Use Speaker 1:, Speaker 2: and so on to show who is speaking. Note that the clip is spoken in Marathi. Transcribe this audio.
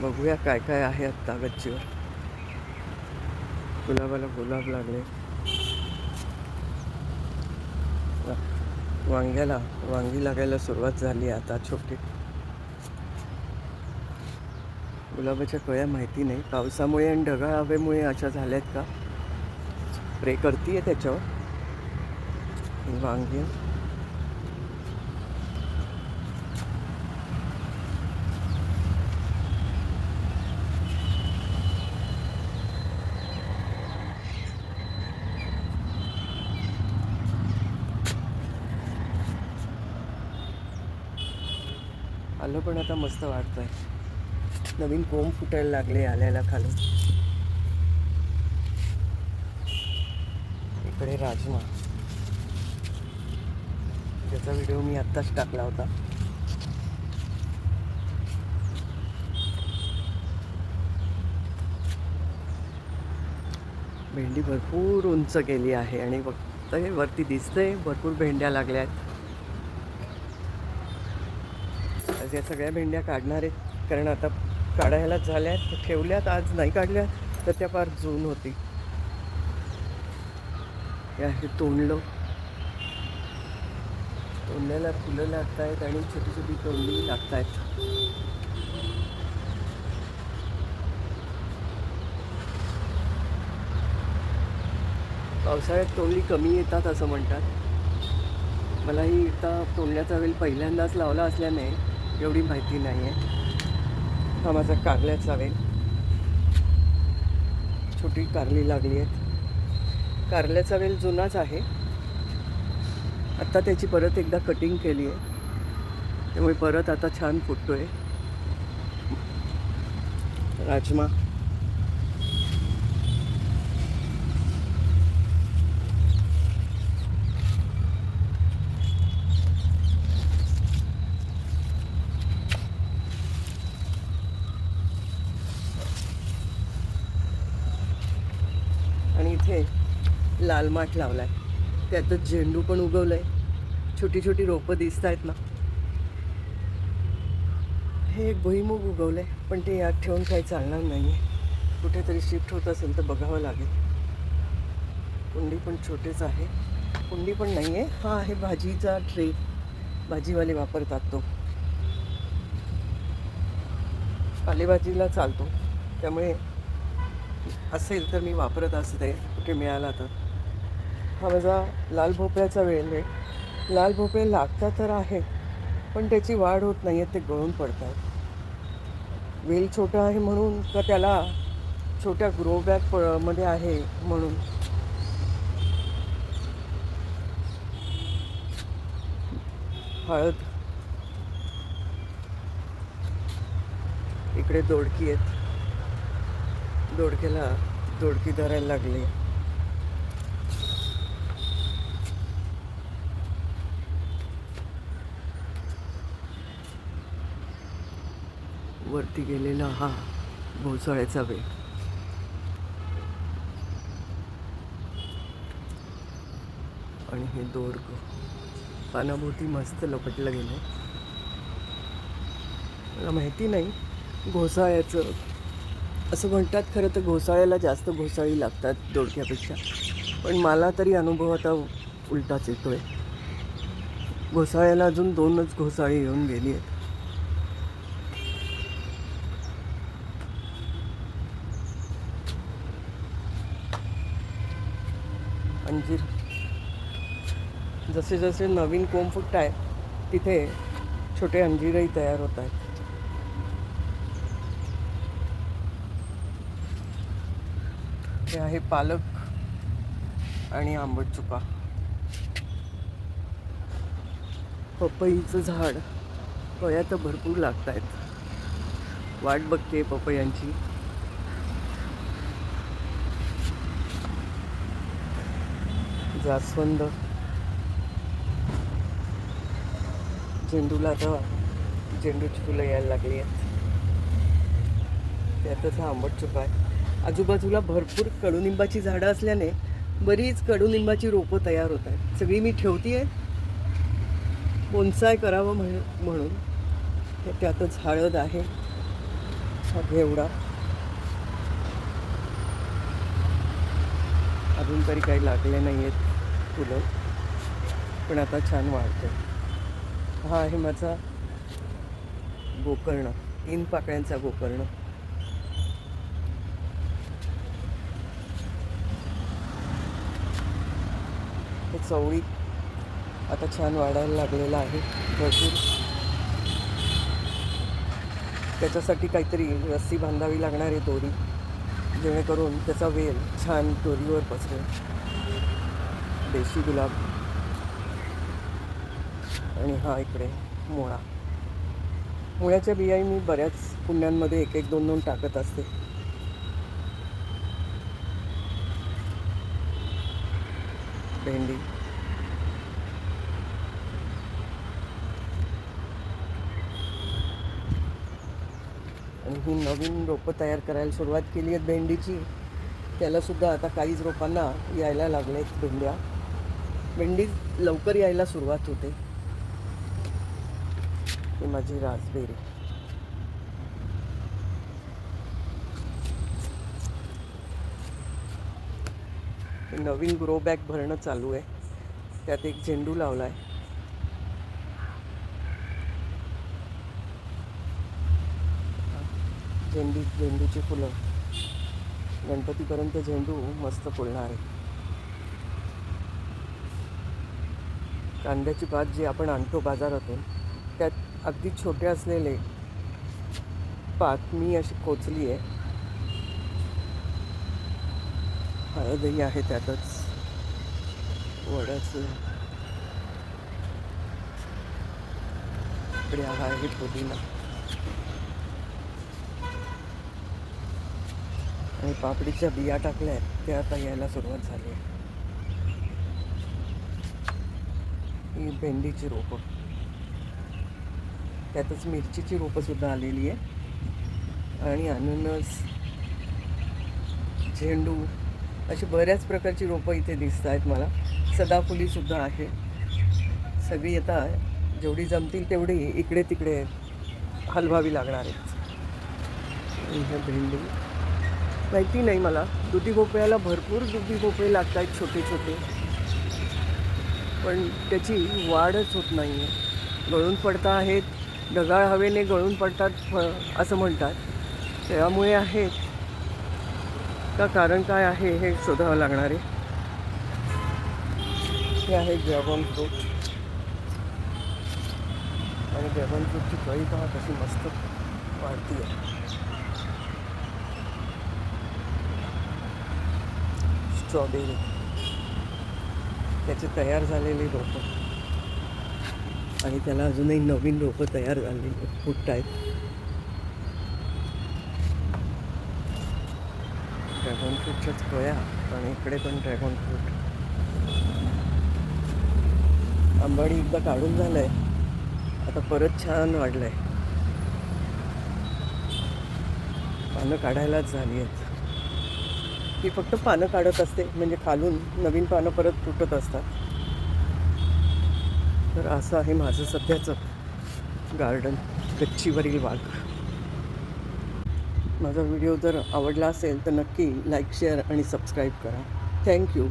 Speaker 1: बघूया काय काय आहे आत्ता गच्चीवर. गुलाबाला गुलाब लागले, वांग्याला वांगी लागायला सुरुवात झाली आता छोटी. गुलाबाच्या कळ्या माहिती नाही, पावसामुळे आणि ढगाळ हवेमुळे अशा झाल्यात का, स्प्रे करतीये त्याच्यावर. वांगी आलं पण आता मस्त वाटतंय. नवीन कोंब फुटायला लागले आल्याला खालून. इकडे राजमा, त्याचा व्हिडिओ मी आत्ताच टाकला होता. भेंडी भरपूर उंच गेली आहे आणि फक्त हे वरती दिसतंय भरपूर भेंड्या लागल्या आहेत. आज या सगळ्या भेंड्या काढणार आहेत, कारण आता काढायलाच झाल्यात. ठेवल्यात, आज नाही काढल्या तर त्या फार जून होती. हे आहे तोंडलं, तोंडल्याला फुलं लागत आहेत आणि छोटी छोटी तोंडली लागत आहेत. पावसाळ्यात तोंडली कमी येतात असं म्हणतात. मलाही इथं तोंडल्याचा वेल पहिल्यांदाच लावला असल्याने एवढी माहिती नाही आहे. हा माझा कारल्याचा वेल, छोटी कारली लागली आहेत. कारल्याचा वेल जुनाच आहे, आत्ता त्याची परत एकदा कटिंग केली आहे, त्यामुळे परत आता छान फुटतोय. राजमा, आणि इथे लाल माठ लावलाय, त्यातच झेंडू पण उगवलंय. छोटी छोटी रोपं दिसत आहेत ना. हे एक भुईमूग उगवलंय, पण ते यात ठेवून काही चालणार नाही आहे. कुठेतरी शिफ्ट होत असेल तर बघावं लागेल. कुंडी पण छोटेच आहे, कुंडी पण नाही आहे. हा आहे भाजीचा ट्रे, भाजीवाले वापरतात तो. पालेभाजीला चालतो, त्यामुळे असेल तर मी वापरत असते कुठे मिळाला तर. हा माझा लाल भोपळ्याचा वेल आहे. लाल भोपळे लागतात तर आहे, पण त्याची वाढ होत नाही आहे, ते गळून पडतात. वेल छोटा आहे म्हणून का त्याला छोट्या ग्रो बॅग मध्ये आहे म्हणून. हळद, इकडे दोडकी आहेत, दोडक्याला दोडकी धरायला लागली. वरती गेलेला हा भोवसाळ्याचा वेल. आणि हे दोडक पानाभोवती मस्त लपटलं गेलं. मला माहिती नाही घोसाळ्याचं, असं म्हणतात. खरं तर घोसाळ्याला जास्त घोसाळी लागतात दोडक्यापेक्षा, पण मला तरी अनुभव आता उलटाच येतोय. घोसाळ्याला अजून 2च घोसाळी येऊन गेली आहेत. अंजीर, जसे जसे नवीन कोंब फुटत आहेत तिथे छोटे अंजीरही तयार होत आहेत. हे आहे पालक आणि आंबट चुका. पपईचं झाड, पपया तर भरपूर लागत आहेत. वाट बघते पपयांची. जास्वंद, झेंडूला आता झेंडूची फुलं यायला लागली आहेत. त्यातच हा आंबट चुका आहे. आजूबाजूला भरपूर कडुनिंबाची झाडं असल्याने बरीच कडुनिंबाची रोपं तयार होत आहेत. सगळी मी ठेवती आहे बोन्साय करावं म्हणून. त्यातच हळद आहे, हा घेवडा अजून तरी काही लागले नाही आहेत फुलं, पण आता छान वाढतं. हा आहे माझा गोकर्ण, 3 पाकळ्यांचा गोकर्ण. हे चवळी आता छान वाढायला लागलेला आहे भरपूर. त्याच्यासाठी काहीतरी रस्सी बांधावी लागणार आहे, दोरी, जेणेकरून त्याचा वेल छान दोरीवर पसरेल. देशी गुलाब आणि हा इकडे मुळा. मुळ्याच्या बियाही मी बऱ्याच कुंड्यांमध्ये 1-1, 2-2 टाकत असते. भेंडी, आणि ही नवीन रोपं तयार करायला सुरुवात केली आहेत भेंडीची. त्यालासुद्धा आता काहीच रोपांना यायला लागलेत भेंड्या. भेंडी लवकर यायला सुरुवात होते. ही माझी रासबेरी. नवीन ग्रो बॅग भरणं चालू आहे. त्यात एक झेंडू लावला आहे. झेंडूची फुलं गणपतीपर्यंत झेंडू मस्त फुलणार आहे. कांद्याची पात जी आपण आणतो बाजारातून, त्यात अगदी छोटे असलेले पात मी अशी कोचली आहे. हळदही आहे त्यातच, वडाचं. इकडे आहे पुदिना आणि पापडीच्या बिया टाकल्या आहेत, त्या आता यायला सुरुवात झाली आहे. ही भेंडीची रोपं, त्यातच मिरचीची रोपंसुद्धा आलेली आहे. आणि अननस, झेंडू अशी बऱ्याच प्रकारची रोपं इथे दिसत आहेत मला. सदाफुलीसुद्धा आहे. सगळी आता जेवढी जमतील तेवढी इकडे तिकडे हलवावी लागणार आहेत. हे भेंडी माहिती नाही मला. दुधी भोपळ्याला भरपूर दुधी भोपळे लागत आहेत छोटे छोटे, पण त्याची वाढच होत नाही आहे. गळून पडता आहेत, ढगाळ हवेने गळून पडतात असं म्हणतात. त्यामुळे आहेत का कारण काय आहे हे शोधावं लागणार आहे. हे आहे ड्रॅगन फ्रूट, आणि ड्रॅगन फ्रूटची कळी पहा कशी मस्त वाढती आहे. स्ट्रॉबेरी, त्याचे तयार झालेली रोपं, आणि त्याला अजूनही नवीन रोपं तयार झालेली फुटत आहेत. ड्रॅगन फ्रूटच्याच कळ्या, आणि इकडे पण ड्रॅगन फ्रूट. आंबाडी एकदा काढून झालं आहे, आता परत छान वाढलं आहे. पानं काढायलाच झाली आहेत. ती फक्त पानं काढत असते, म्हणजे खालून नवीन पानं परत फुटत असतात. तर असं आहे माझं सध्याचं गार्डन, गच्चीवरील बाग. माझा व्हिडिओ जर आवडला असेल तर नक्की लाईक, शेअर आणि सबस्क्राईब करा. थँक्यू.